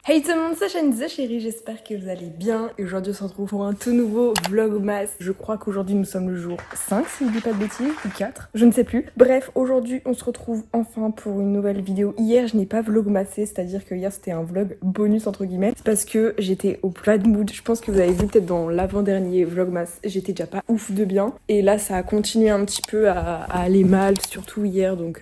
Hey tout le monde, c'est Shaniza chérie, j'espère que vous allez bien. Et aujourd'hui on se retrouve pour un tout nouveau vlogmas. Je crois qu'aujourd'hui nous sommes le jour 5 si je dis pas de bêtises, ou 4, je ne sais plus. Bref, aujourd'hui on se retrouve enfin pour une nouvelle vidéo. Hier je n'ai pas vlogmassé, c'est-à-dire que hier c'était un vlog bonus entre guillemets. C'est parce que j'étais au bad mood, je pense que vous avez vu peut-être dans l'avant-dernier vlogmas, j'étais déjà pas ouf de bien. Et là ça a continué un petit peu à aller mal, surtout hier, donc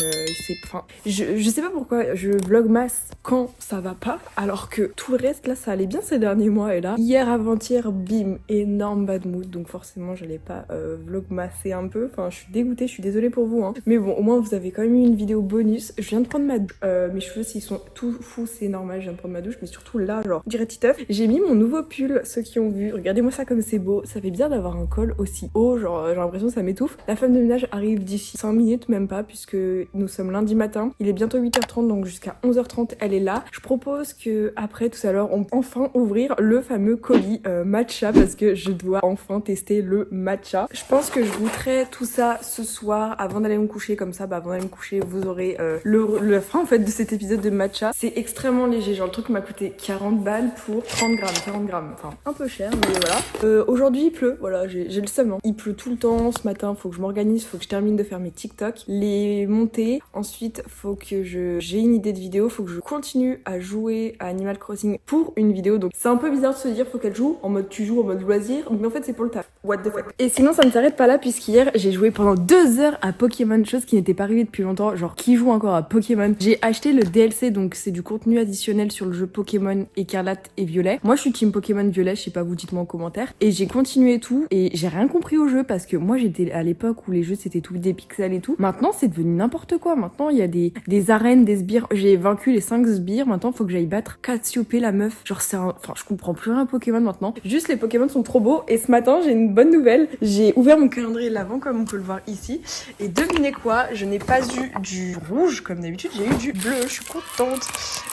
je sais pas pourquoi je vlogmas quand ça va pas, alors que tout le reste là ça allait bien ces derniers mois. Et là hier avant-hier bim, énorme bad mood, donc forcément j'allais pas vlogmasser un peu. Enfin je suis dégoûtée, je suis désolée pour vous hein. Mais bon au moins vous avez quand même eu une vidéo bonus. Je viens de prendre mes cheveux s'ils sont tout fous c'est normal, je viens de prendre ma douche, mais surtout là genre on dirait Titeuf. J'ai mis mon nouveau pull, ceux qui ont vu, regardez-moi ça comme c'est beau. Ça fait bien d'avoir un col aussi haut, genre j'ai l'impression que ça m'étouffe. La femme de ménage arrive d'ici 5 minutes même pas, puisque nous sommes lundi matin, il est bientôt 8h30, donc jusqu'à 11h30 elle est là. Je propose que après tout à l'heure on peut enfin ouvrir le fameux colis matcha, parce que je dois enfin tester le matcha. Je pense que je goûterai tout ça ce soir avant d'aller me coucher, comme ça avant d'aller me coucher vous aurez le fin en fait de cet épisode de matcha. C'est extrêmement léger, genre le truc m'a coûté 40 balles pour 30 grammes, 40 grammes, enfin un peu cher mais voilà. Aujourd'hui il pleut, voilà j'ai le seum hein. Il pleut tout le temps, ce matin faut que je m'organise, faut que je termine de faire mes TikTok, les monter, ensuite faut que j'ai une idée de vidéo, faut que je continue à jouer à Animal Crossing pour une vidéo. Donc c'est un peu bizarre de se dire faut qu'elle joue en mode tu joues en mode loisir, mais en fait c'est pour le taf. What the fuck. Et sinon ça ne s'arrête pas là, puisqu'hier j'ai joué pendant 2 heures à Pokémon, chose qui n'était pas arrivée depuis longtemps. Genre qui joue encore à Pokémon? J'ai acheté le DLC, donc c'est du contenu additionnel sur le jeu Pokémon Écarlate et Violet. Moi je suis team Pokémon Violet, je sais pas vous, dites-moi en commentaire. Et j'ai continué tout et j'ai rien compris au jeu, parce que moi j'étais à l'époque où les jeux c'était tout des pixels et tout. Maintenant c'est devenu n'importe quoi. Maintenant il y a des arènes, des sbires. J'ai vaincu les 5 sbires, maintenant faut que j'aille battre Cassiopée la meuf. Genre enfin je comprends plus rien à Pokémon maintenant. Juste les Pokémon sont trop beaux. Et ce matin j'ai une bonne nouvelle. J'ai ouvert mon calendrier de l'avant comme on peut le voir ici. Et devinez quoi, je n'ai pas eu du rouge comme d'habitude, j'ai eu du bleu. Je suis contente.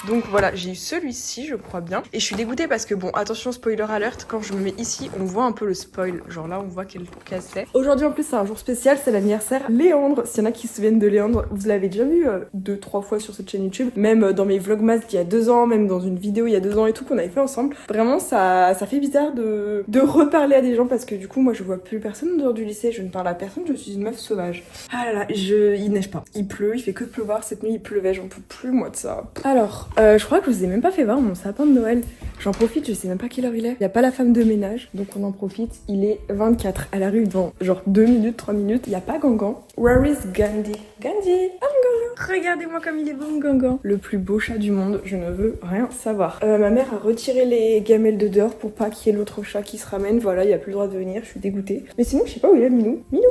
Donc voilà, j'ai eu celui-ci je crois bien. Et je suis dégoûtée parce que bon, attention spoiler alert, quand je me mets ici on voit un peu le spoil. Genre là on voit quelle c'est. Aujourd'hui en plus c'est un jour spécial, c'est l'anniversaire Léandre. S'il y en a qui se souviennent de Léandre, vous l'avez déjà vu 2-3 fois sur cette chaîne YouTube. Même dans mes vlogmas d'il y a 2 ans, même dans une vidéo il y a 2 ans et tout qu'on avait fait ensemble. Vraiment ça fait bizarre de reparler à des gens, parce que du coup moi je vois plus personne en dehors du lycée, je ne parle à personne, je suis une meuf sauvage. Ah là là, il neige pas, il pleut, il fait que pleuvoir. Cette nuit il pleuvait, j'en peux plus moi de ça. Alors, je crois que je vous ai même pas fait voir mon sapin de Noël. J'en profite, je sais même pas quelle heure il est. Il y a pas la femme de ménage, donc on en profite. Il est 24. Elle arrive dans genre 2 minutes, 3 minutes. Il y a pas Gangan. Where is Gandhi? Gandhi! Regardez-moi comme il est beau, Gangan. Le plus beau chat du monde, je ne veux rien savoir. Ma mère a retiré les gamelles de dehors pour pas qu'il y ait l'autre chat qui se ramène. Voilà, il a plus le droit de venir, je suis dégoûtée. Mais sinon, je sais pas où il est, Minou. Minou!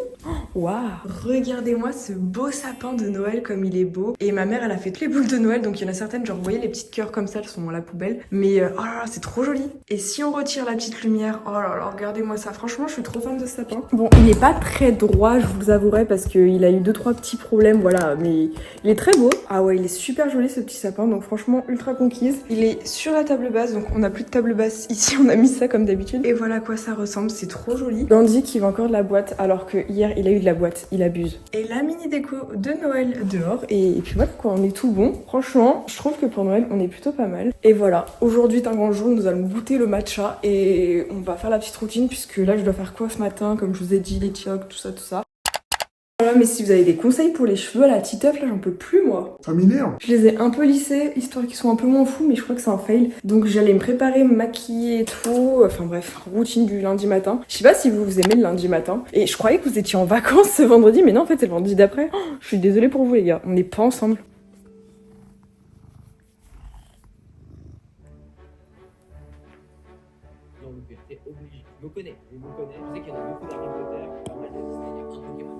Waouh! Regardez-moi ce beau sapin de Noël comme il est beau. Et ma mère, elle a fait toutes les boules de Noël, donc il y en a certaines, genre vous voyez les petites cœurs comme ça, elles sont dans la poubelle. Mais oh là là, c'est trop joli. Et si on retire la petite lumière, oh là là, regardez-moi ça. Franchement, je suis trop fan de ce sapin. Bon, il est pas très droit, je vous avouerai, parce qu'il a eu 2-3 petits problèmes, voilà, mais il est très beau. Ah ouais, il est super joli ce petit sapin, donc franchement ultra conquise. Il est sur la table basse, donc on n'a plus de table basse ici, on a mis ça comme d'habitude. Et voilà à quoi ça ressemble, c'est trop joli. Gandhi qui veut encore de la boîte, alors que hier il a eu de la boîte, il abuse. Et la mini déco de Noël dehors, et puis voilà quoi, on est tout bon. Franchement, je trouve que pour Noël on est plutôt pas mal. Et voilà, aujourd'hui est un grand jour, nous allons goûter le matcha et on va faire la petite routine, puisque là je dois faire quoi ce matin, comme je vous ai dit, les TikTok, tout ça, tout ça. Voilà, mais si vous avez des conseils pour les cheveux à la Titeuf, là j'en peux plus moi. Ça m'énerve. Je les ai un peu lissés, histoire qu'ils soient un peu moins fous, mais je crois que c'est un fail. Donc j'allais me préparer, me maquiller et tout. Enfin bref, routine du lundi matin. Je sais pas si vous aimez le lundi matin. Et je croyais que vous étiez en vacances ce vendredi, mais non en fait c'est le vendredi d'après. Oh, je suis désolée pour vous les gars, on n'est pas ensemble. Non, Loupé, t'es obligé. Je me connais, je sais qu'il y en a beaucoup d'Harry Potter, pas mal de Disney, il y a un Pokémon.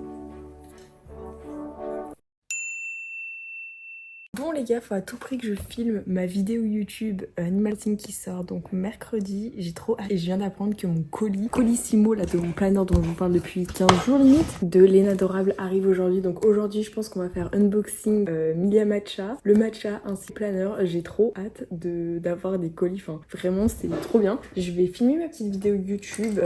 Bon les gars, faut à tout prix que je filme ma vidéo YouTube Animal Crossing qui sort donc mercredi. J'ai trop hâte. Et je viens d'apprendre que mon Colissimo là de mon planner dont je vous parle depuis 15 jours limite, de Léna Adorable arrive aujourd'hui. Donc aujourd'hui je pense qu'on va faire unboxing Milia Matcha, le matcha ainsi que planner. J'ai trop hâte d'avoir des colis, enfin vraiment c'est trop bien. Je vais filmer ma petite vidéo YouTube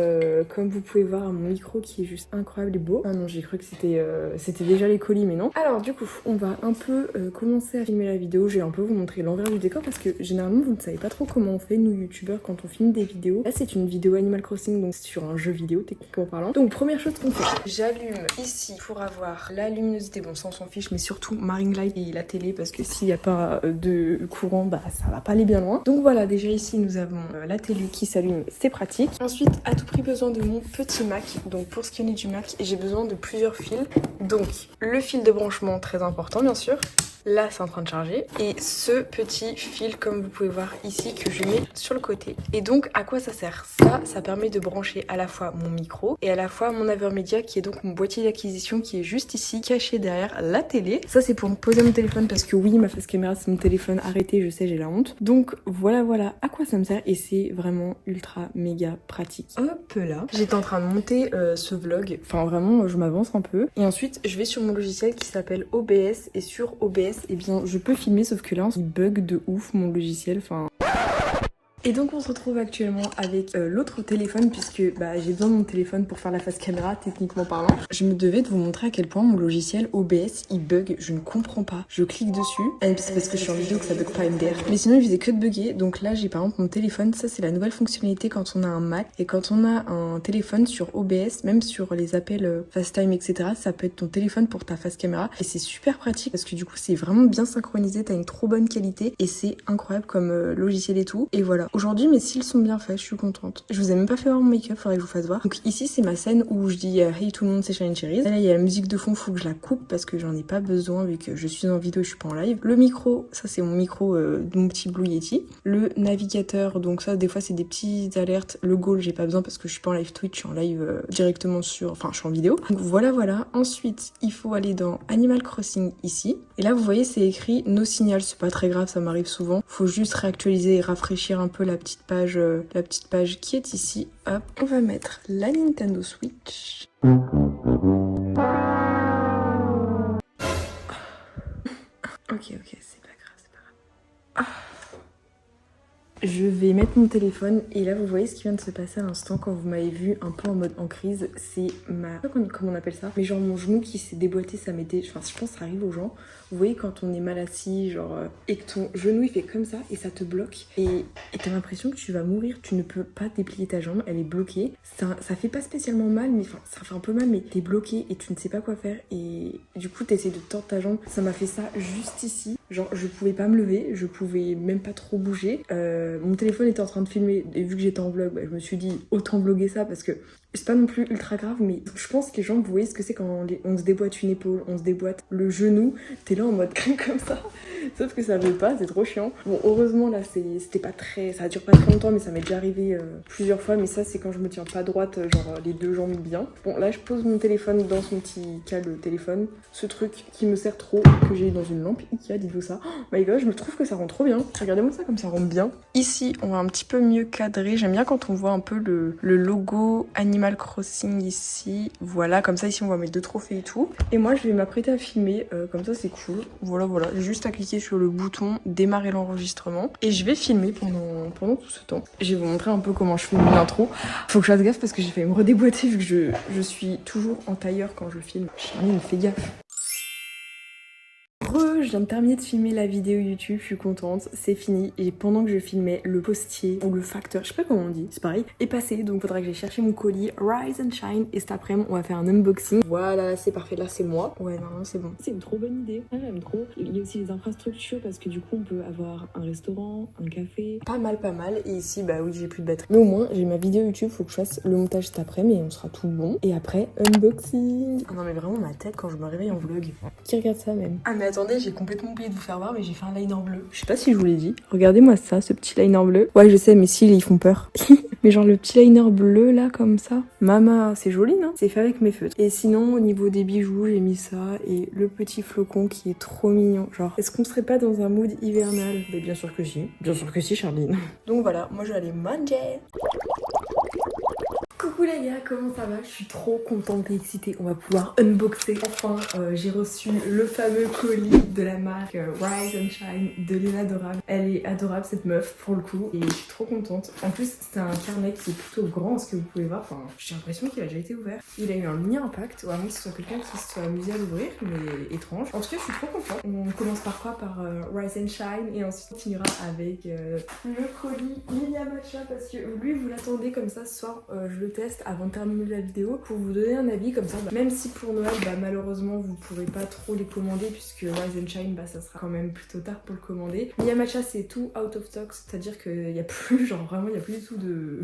comme vous pouvez voir à mon micro qui est juste incroyable et beau. Ah non, j'ai cru que c'était déjà les colis mais non. Alors du coup on va un peu commencer à à filmer la vidéo, je vais un peu vous montrer l'envers du décor parce que généralement vous ne savez pas trop comment on fait nous youtubeurs quand on filme des vidéos. Là c'est une vidéo Animal Crossing, donc c'est sur un jeu vidéo techniquement parlant. Donc première chose qu'on fait, j'allume ici pour avoir la luminosité, bon ça on s'en fiche, mais surtout ma ring light et la télé parce que s'il n'y a pas de courant, bah ça va pas aller bien loin. Donc voilà, déjà ici nous avons la télé qui s'allume, c'est pratique. Ensuite, à tout prix besoin de mon petit Mac. Donc pour ce qui est du Mac, j'ai besoin de plusieurs fils. Donc le fil de branchement, très important bien sûr. Là c'est en train de charger et ce petit fil comme vous pouvez voir ici que je mets sur le côté. Et donc à quoi ça sert? Ça permet de brancher à la fois mon micro et à la fois mon Avermedia qui est donc mon boîtier d'acquisition qui est juste ici caché derrière la télé. Ça c'est pour poser mon téléphone parce que oui ma face caméra c'est mon téléphone arrêté, je sais j'ai la honte. Donc voilà à quoi ça me sert et c'est vraiment ultra méga pratique. Hop là, j'étais en train de monter ce vlog, enfin vraiment je m'avance un peu et ensuite je vais sur mon logiciel qui s'appelle OBS et sur OBS eh bien je peux filmer sauf que là il bug de ouf mon logiciel, enfin... Et donc on se retrouve actuellement avec l'autre téléphone puisque j'ai besoin de mon téléphone pour faire la face caméra techniquement parlant. Je me devais de vous montrer à quel point mon logiciel OBS il bug, je ne comprends pas. Je clique dessus, et c'est parce que je suis en vidéo que ça bug pas MDR. Mais sinon il faisait que de bugger, donc là j'ai par exemple mon téléphone, ça c'est la nouvelle fonctionnalité quand on a un Mac et quand on a un téléphone sur OBS, même sur les appels FaceTime etc, ça peut être ton téléphone pour ta face caméra et c'est super pratique parce que du coup c'est vraiment bien synchronisé, t'as une trop bonne qualité et c'est incroyable comme logiciel et tout. Et voilà. Aujourd'hui mes cils sont bien faits, je suis contente. Je vous ai même pas fait voir mon make-up, faudrait que je vous fasse voir. Donc ici c'est ma scène où je dis hey tout le monde c'est Shine Cherries. Là il y a la musique de fond, faut que je la coupe parce que j'en ai pas besoin vu que je suis en vidéo et je suis pas en live. Le micro, ça c'est mon micro de mon petit Blue Yeti. Le navigateur, donc ça des fois c'est des petites alertes. Le goal j'ai pas besoin parce que je suis pas en live Twitch, je suis en live directement sur... Enfin je suis en vidéo. Donc voilà. Ensuite il faut aller dans Animal Crossing ici. Et là vous voyez c'est écrit no signal, c'est pas très grave, ça m'arrive souvent. Faut juste réactualiser et rafraîchir un peu la petite page qui est ici. Hop, on va mettre la Nintendo Switch. Ok, c'est pas grave. Je vais mettre mon téléphone et là vous voyez ce qui vient de se passer à l'instant quand vous m'avez vu un peu en mode en crise, c'est ma... Je sais pas comment on appelle ça, mais genre mon genou qui s'est déboîté, ça m'était... Enfin je pense que ça arrive aux gens. Vous voyez quand on est mal assis, genre... et que ton genou il fait comme ça et ça te bloque et t'as l'impression que tu vas mourir, tu ne peux pas déplier ta jambe, elle est bloquée. Ça fait pas spécialement mal, mais enfin ça fait un peu mal, mais t'es bloqué et tu ne sais pas quoi faire et du coup t'essaies de tordre ta jambe. Ça m'a fait ça juste ici, genre je pouvais pas me lever, je pouvais même pas trop bouger. Mon téléphone était en train de filmer et vu que j'étais en vlog, je me suis dit autant vlogger ça parce que c'est pas non plus ultra grave, mais je pense que les gens, vous voyez ce que c'est quand on se déboîte une épaule, on se déboîte le genou, t'es là en mode crème comme ça, sauf que ça veut pas, c'est trop chiant. Bon heureusement là c'était pas très, ça dure pas très longtemps mais ça m'est déjà arrivé plusieurs fois, mais ça c'est quand je me tiens pas droite, genre les deux jambes bien. Bon là je pose mon téléphone dans son petit câble téléphone, ce truc qui me sert trop, que j'ai dans une lampe Ikea, dites-vous ça. Oh my god, je me trouve que ça rend trop bien, regardez-moi ça comme ça rend bien. Ici on va un petit peu mieux cadrer, j'aime bien quand on voit un peu le logo Animal Crossing ici, voilà, comme ça ici on voit mes deux trophées et tout. Et moi je vais m'apprêter à filmer, comme ça c'est cool, voilà, j'ai juste à cliquer sur le bouton démarrer l'enregistrement et je vais filmer pendant tout ce temps. Je vais vous montrer un peu comment je filme une intro. Faut que je fasse gaffe parce que j'ai failli me redéboîter vu que je suis toujours en tailleur quand je filme. Charline, fais gaffe. Je viens de terminer de filmer la vidéo YouTube, je suis contente, c'est fini. Et pendant que je filmais, le postier ou le facteur, je sais pas comment on dit, c'est pareil, est passé. Donc faudra que j'aille chercher mon colis Rise and Shine. Et cet après-midi, on va faire un unboxing. Voilà, c'est parfait, là c'est moi. Ouais, non, c'est bon. C'est une trop bonne idée, j'aime trop. Il y a aussi les infrastructures parce que du coup, on peut avoir un restaurant, un café. Pas mal. Et ici, oui, j'ai plus de batterie. Mais au moins, j'ai ma vidéo YouTube, faut que je fasse le montage cet après-midi et on sera tout bon. Et après, unboxing. Ah non, mais vraiment, ma tête quand je me réveille en vlog. Qui regarde ça même? Ah, mais attendez, j'ai complètement oublié de vous faire voir, mais j'ai fait un liner bleu. Je sais pas si je vous l'ai dit. Regardez-moi ça, ce petit liner bleu. Ouais, je sais, mais si, ils font peur. Mais genre le petit liner bleu là, comme ça. Mama, c'est joli, non? C'est fait avec mes feutres. Et sinon, au niveau des bijoux, j'ai mis ça et le petit flocon qui est trop mignon. Genre, est-ce qu'on serait pas dans un mood hivernal? Mais bien sûr que si. Bien sûr que si, Charline. Donc voilà, moi je vais aller manger. Coucou Coucou les gars, comment ça va? Je suis trop contente et excitée, on va pouvoir unboxer. Enfin, j'ai reçu le fameux colis de la marque Rise and Shine de Lena Adorable. Elle est adorable cette meuf pour le coup et je suis trop contente. En plus, c'est un carnet qui est plutôt grand, ce que vous pouvez voir. Enfin, j'ai l'impression qu'il a déjà été ouvert. Il a eu un mini impact, ou à moins que ce soit quelqu'un qui se soit amusé à l'ouvrir, mais étrange. En tout cas, je suis trop contente. On commence par quoi? Par Rise and Shine et ensuite on continuera avec le colis Lilia Matcha parce que lui, vous l'attendez comme ça ce soir. Je le teste avant de terminer la vidéo pour vous donner un avis comme ça. Même si pour Noël, malheureusement, vous pourrez pas trop les commander puisque Rise and Shine, ça sera quand même plutôt tard pour le commander. Lilia Matcha, c'est tout out of stock, c'est-à-dire qu'il y a plus, genre vraiment, il y a plus du tout de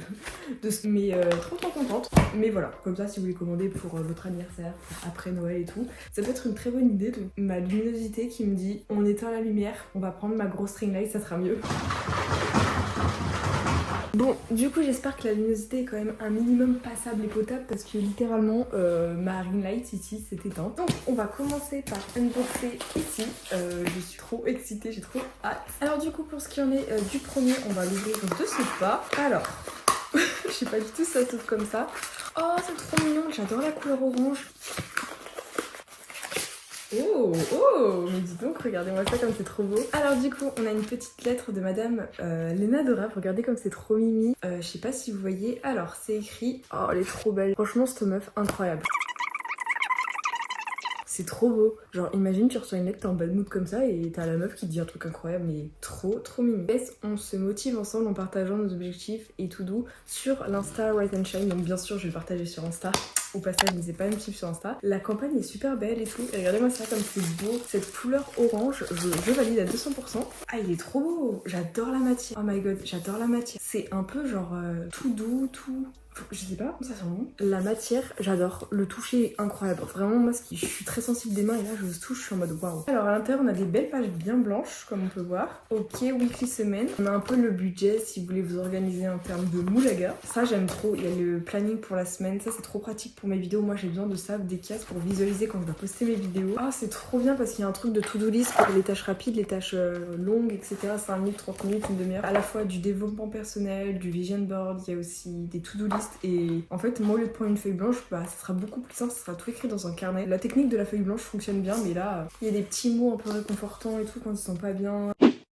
mais trop contente. Mais voilà, comme ça, si vous les commandez pour votre anniversaire, après Noël et tout, ça peut être une très bonne idée. Donc ma luminosité qui me dit, on éteint la lumière, on va prendre ma grosse ring light, ça sera mieux. Bon, du coup, j'espère que la luminosité est quand même un minimum passable et potable parce que littéralement, ma ring light ici s'est éteinte. Donc, on va commencer par unboxer ici. Je suis trop excitée, j'ai trop hâte. Alors, du coup, pour ce qui en est du premier, on va l'ouvrir de ce pas. Alors, je sais pas du tout si ça s'ouvre comme ça. Oh, c'est trop mignon, j'adore la couleur orange. Oh, mais dis donc, regardez-moi ça comme c'est trop beau. Alors du coup, on a une petite lettre de madame Lena Adorable, regardez comme c'est trop mimi. Je sais pas si vous voyez, alors c'est écrit, oh elle est trop belle. Franchement cette meuf, incroyable. C'est trop beau. Genre, imagine, tu reçois une lettre, t'es en bad mood comme ça et t'as la meuf qui te dit un truc incroyable, mais trop mimi. On se motive ensemble en partageant nos objectifs et tout doux sur l'Insta Rise and Shine. Donc, bien sûr, je vais le partager sur Insta. Au passage, n'hésitez pas à me suivre sur Insta. La campagne est super belle et tout. Et regardez-moi ça, comme c'est beau. Cette couleur orange, je valide à 200%. Ah, il est trop beau. J'adore la matière. Oh my god, j'adore la matière. C'est un peu genre tout doux, tout... Je sais pas, ça sent bon. La matière, j'adore. Le toucher est incroyable. Vraiment, moi, je suis très sensible des mains et là, je touche, je suis en mode waouh. Alors, à l'intérieur, on a des belles pages bien blanches, comme on peut voir. Ok, weekly semaine. On a un peu le budget si vous voulez vous organiser en termes de moulaga. Ça, j'aime trop. Il y a le planning pour la semaine. Ça, c'est trop pratique pour mes vidéos. Moi, j'ai besoin de ça, des cases pour visualiser quand je dois poster mes vidéos. Ah, c'est trop bien parce qu'il y a un truc de to-do list pour les tâches rapides, les tâches longues, etc. 5 minutes, 30 minutes, une demi-heure. À la fois du développement personnel, du vision board. Il y a aussi des to-do list. Et en fait, moi, au lieu de prendre une feuille blanche, ça sera beaucoup plus simple, ça sera tout écrit dans un carnet. La technique de la feuille blanche fonctionne bien, mais là, il y a des petits mots un peu réconfortants et tout quand ils sont pas bien.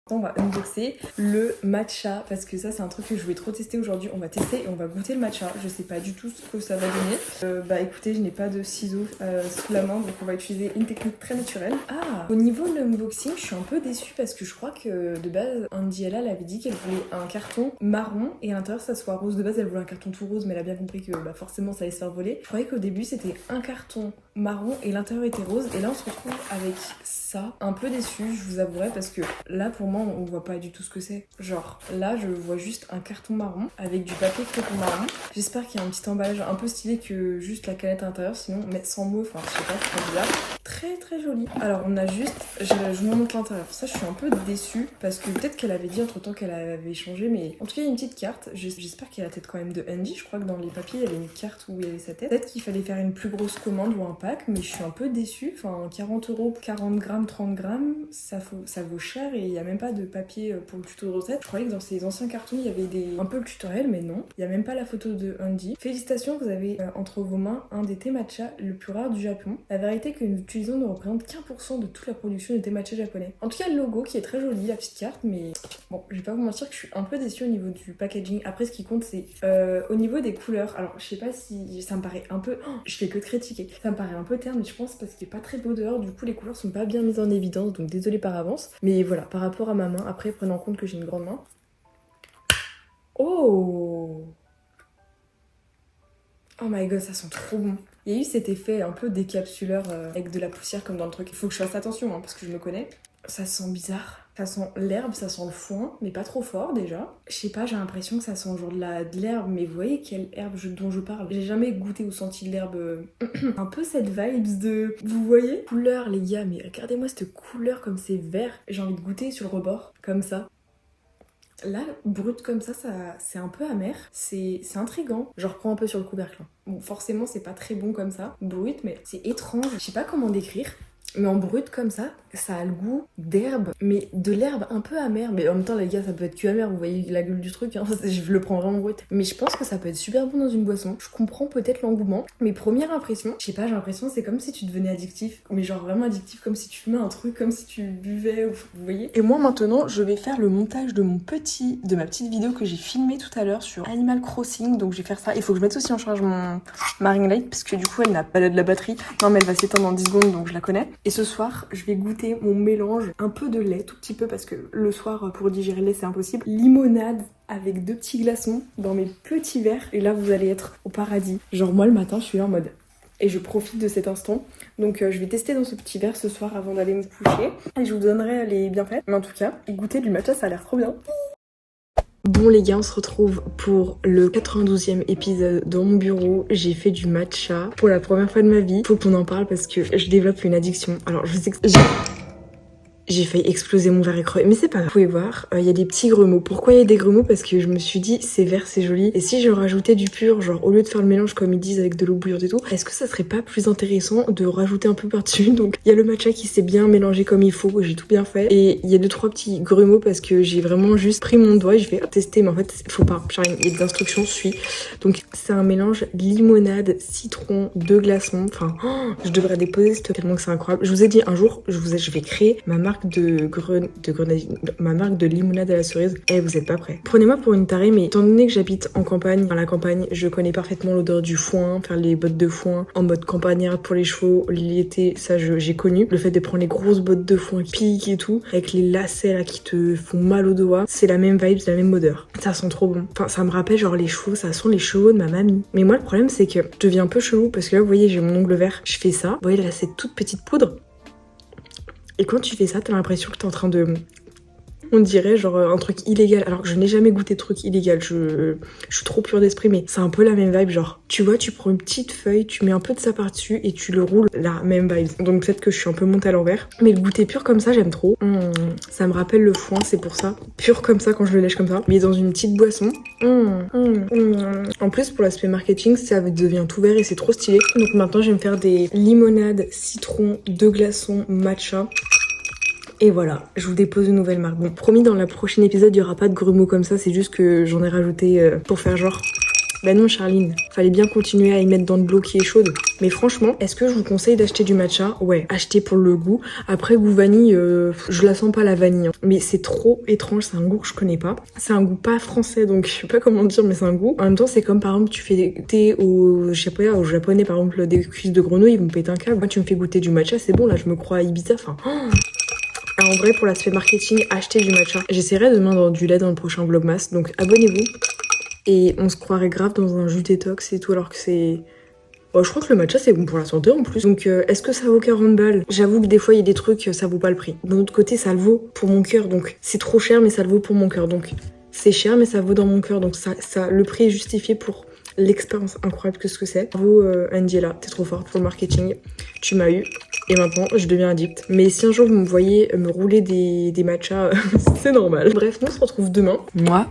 On va unboxer le matcha parce que ça c'est un truc que je voulais trop tester aujourd'hui. On va tester et on va goûter le matcha. Je sais pas du tout ce que ça va donner. Écoutez, je n'ai pas de ciseaux sous la main donc on va utiliser une technique très naturelle. Ah, au niveau de l'unboxing, je suis un peu déçue parce que je crois que de base Andy elle avait dit qu'elle voulait un carton marron et à l'intérieur ça soit rose. De base elle voulait un carton tout rose mais elle a bien compris que forcément ça allait se faire voler. Je croyais qu'au début c'était un carton marron et l'intérieur était rose et là on se retrouve avec ça. Un peu déçue, je vous avouerai parce que là pour moi on voit pas du tout ce que c'est. Genre là je vois juste un carton marron avec du papier crépon marron. J'espère qu'il y a un petit emballage un peu stylé que juste la canette à l'intérieur, sinon mettre sans mots, enfin je sais pas, c'est bizarre. Très joli. Alors on a juste, je vous montre l'intérieur. Ça je suis un peu déçue parce que peut-être qu'elle avait dit entre temps qu'elle avait changé, mais en tout cas il y a une petite carte. J'espère qu'il y a la tête quand même de Andy. Je crois que dans les papiers il y avait une carte où il y avait sa tête. Peut-être qu'il fallait faire une plus grosse commande ou un pack, mais je suis un peu déçue. Enfin 40 €, 40 grammes, 30 grammes, ça vaut cher et il n'y a même pas de papier pour le tuto de recette. Je croyais que dans ces anciens cartons il y avait un peu le tutoriel, mais non. Il n'y a même pas la photo de Andy. Félicitations, vous avez entre vos mains un des thés matcha le plus rare du Japon. La vérité que nous utilisons ne représente qu'1% de toute la production de thé matcha japonais. En tout cas le logo qui est très joli, la petite carte, mais bon, je vais pas vous mentir que je suis un peu déçue au niveau du packaging. Après ce qui compte c'est au niveau des couleurs. Alors je sais pas si ça me paraît un peu... Oh, je fais que de critiquer. Ça me paraît un peu terne, mais je pense parce qu'il est pas très beau dehors, du coup les couleurs sont pas bien mises en évidence, donc désolée par avance. Mais voilà, par rapport à ma main, après prenez en compte que j'ai une grande main. Oh my god, ça sent trop bon. Il y a eu cet effet un peu décapsuleur avec de la poussière comme dans le truc. Il faut que je fasse attention parce que je me connais. Ça sent bizarre. Ça sent l'herbe, ça sent le foin, mais pas trop fort déjà. Je sais pas, j'ai l'impression que ça sent genre de l'herbe, mais vous voyez quelle herbe dont je parle. J'ai jamais goûté ou senti de l'herbe. Un peu cette vibes de... Vous voyez? Couleur les gars, mais regardez-moi cette couleur comme c'est vert. J'ai envie de goûter sur le rebord, comme ça. Là, brut comme ça c'est un peu amer, c'est intriguant. Je reprends un peu sur le couvercle. Bon, forcément, c'est pas très bon comme ça, brut, mais c'est étrange. Je sais pas comment décrire. Mais en brut comme ça a le goût d'herbe, mais de l'herbe un peu amère. Mais en même temps, les gars, ça peut être que amer, vous voyez la gueule du truc, hein. Je le prends vraiment brut. Mais je pense que ça peut être super bon dans une boisson. Je comprends peut-être l'engouement. Mes premières impressions, je sais pas, j'ai l'impression c'est comme si tu devenais addictif. Mais genre vraiment addictif, comme si tu fumais un truc, comme si tu buvais, vous voyez. Et moi maintenant, je vais faire le montage de ma petite vidéo que j'ai filmée tout à l'heure sur Animal Crossing. Donc je vais faire ça. Il faut que je mette aussi en charge ma ring light, parce que du coup elle n'a pas de la batterie. Non mais elle va s'éteindre en 10 secondes, donc je la connais. Et ce soir, je vais goûter mon mélange, un peu de lait, tout petit peu, parce que le soir, pour digérer le lait, c'est impossible. Limonade avec 2 petits glaçons dans mes petits verres. Et là, vous allez être au paradis. Genre moi, le matin, je suis là en mode... Et je profite de cet instant. Donc je vais tester dans ce petit verre ce soir avant d'aller me coucher. Et je vous donnerai les bienfaits. Mais en tout cas, goûter du matcha, ça a l'air trop bien. Bon les gars, on se retrouve pour le 92e épisode dans mon bureau. J'ai fait du matcha pour la première fois de ma vie. Faut qu'on en parle parce que je développe une addiction. Alors je sais que j'ai failli exploser mon verre et crever, mais c'est pas grave. Vous pouvez voir, il y a des petits gremeaux. Pourquoi il y a des gremeaux? Parce que je me suis dit, c'est vert, c'est joli. Et si je rajoutais du pur, genre au lieu de faire le mélange comme ils disent avec de l'eau bouillante et tout, est-ce que ça serait pas plus intéressant de rajouter un peu par-dessus? Donc il y a le matcha qui s'est bien mélangé comme il faut, j'ai tout bien fait. Et il y a 2-3 petits grumeaux parce que j'ai vraiment juste pris mon doigt et je vais tester, mais en fait, faut pas. Charline, il y a des instructions, suis. Donc c'est un mélange limonade, citron, de glaçons. Enfin, je devrais déposer ce tellement que c'est incroyable. Je vous ai dit un jour, je vais créer ma marque de grenadine, ma marque de limonade à la cerise. Eh, vous êtes pas prêts. Prenez-moi pour une tarée, mais étant donné que j'habite en campagne, à la campagne, je connais parfaitement l'odeur du foin, faire les bottes de foin en mode campagnarde pour les chevaux, l'été, ça j'ai connu. Le fait de prendre les grosses bottes de foin qui piquent et tout, avec les lacets là qui te font mal aux doigts, c'est la même vibe, c'est la même odeur. Ça sent trop bon. Enfin, ça me rappelle genre les chevaux, ça sent les chevaux de ma mamie. Mais moi, le problème, c'est que je deviens un peu chelou parce que là, vous voyez, j'ai mon ongle vert, je fais ça. Vous voyez là, cette toute petite poudre. Et quand tu fais ça, t'as l'impression que t'es en train de... On dirait genre un truc illégal, alors que je n'ai jamais goûté de truc illégal, je suis trop pure d'esprit, mais c'est un peu la même vibe, genre, tu vois, tu prends une petite feuille, tu mets un peu de ça par-dessus et tu le roules, la même vibe. Donc peut-être que je suis un peu montée à l'envers, mais le goûter pur comme ça, j'aime trop. Ça me rappelle le foin, c'est pour ça. Pur comme ça, quand je le lèche comme ça, mais dans une petite boisson. En plus, pour l'aspect marketing, ça devient tout vert et c'est trop stylé. Donc maintenant, je vais me faire des limonades, citron, de glaçons, matcha. Et voilà, je vous dépose une nouvelle marque. Bon, promis, dans le prochain épisode, il n'y aura pas de grumeaux comme ça, c'est juste que j'en ai rajouté pour faire genre... Bah non, Charline, fallait bien continuer à y mettre dans de l'eau qui est chaude. Mais franchement, est-ce que je vous conseille d'acheter du matcha? Ouais, acheter pour le goût. Après, goût vanille, je la sens pas la vanille. Hein. Mais c'est trop étrange, c'est un goût que je connais pas. C'est un goût pas français, donc je sais pas comment dire, mais c'est un goût. En même temps, c'est comme par exemple, tu fais des thés aux japonais, par exemple, des cuisses de grenouille, ils vont péter un câble. Moi, tu me fais goûter du matcha, c'est bon, là, je me crois à Ibiza, enfin... En vrai, pour l'aspect marketing, achetez du matcha. J'essaierai demain dans du lait dans le prochain vlogmas, donc abonnez-vous. Et on se croirait grave dans un jus détox et tout, alors que c'est... Oh, je crois que le matcha, c'est bon pour la santé en plus. Donc, est-ce que ça vaut 40 balles? J'avoue que des fois, il y a des trucs, ça vaut pas le prix. D'un autre côté, ça le vaut pour mon cœur, donc c'est trop cher, mais ça le vaut pour mon cœur. Donc, c'est cher, mais ça vaut dans mon cœur. Donc, le prix est justifié pour l'expérience incroyable que ce que c'est. Bravo, Angela, t'es trop forte pour le marketing. Tu m'as eu. Et maintenant, je deviens addict. Mais si un jour vous me voyez me rouler des matchas, c'est normal. Bref, nous on se retrouve demain. Moi,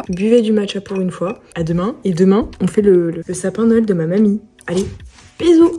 buvez du matcha pour une fois. À demain. Et demain, on fait le sapin Noël de ma mamie. Allez, bisous!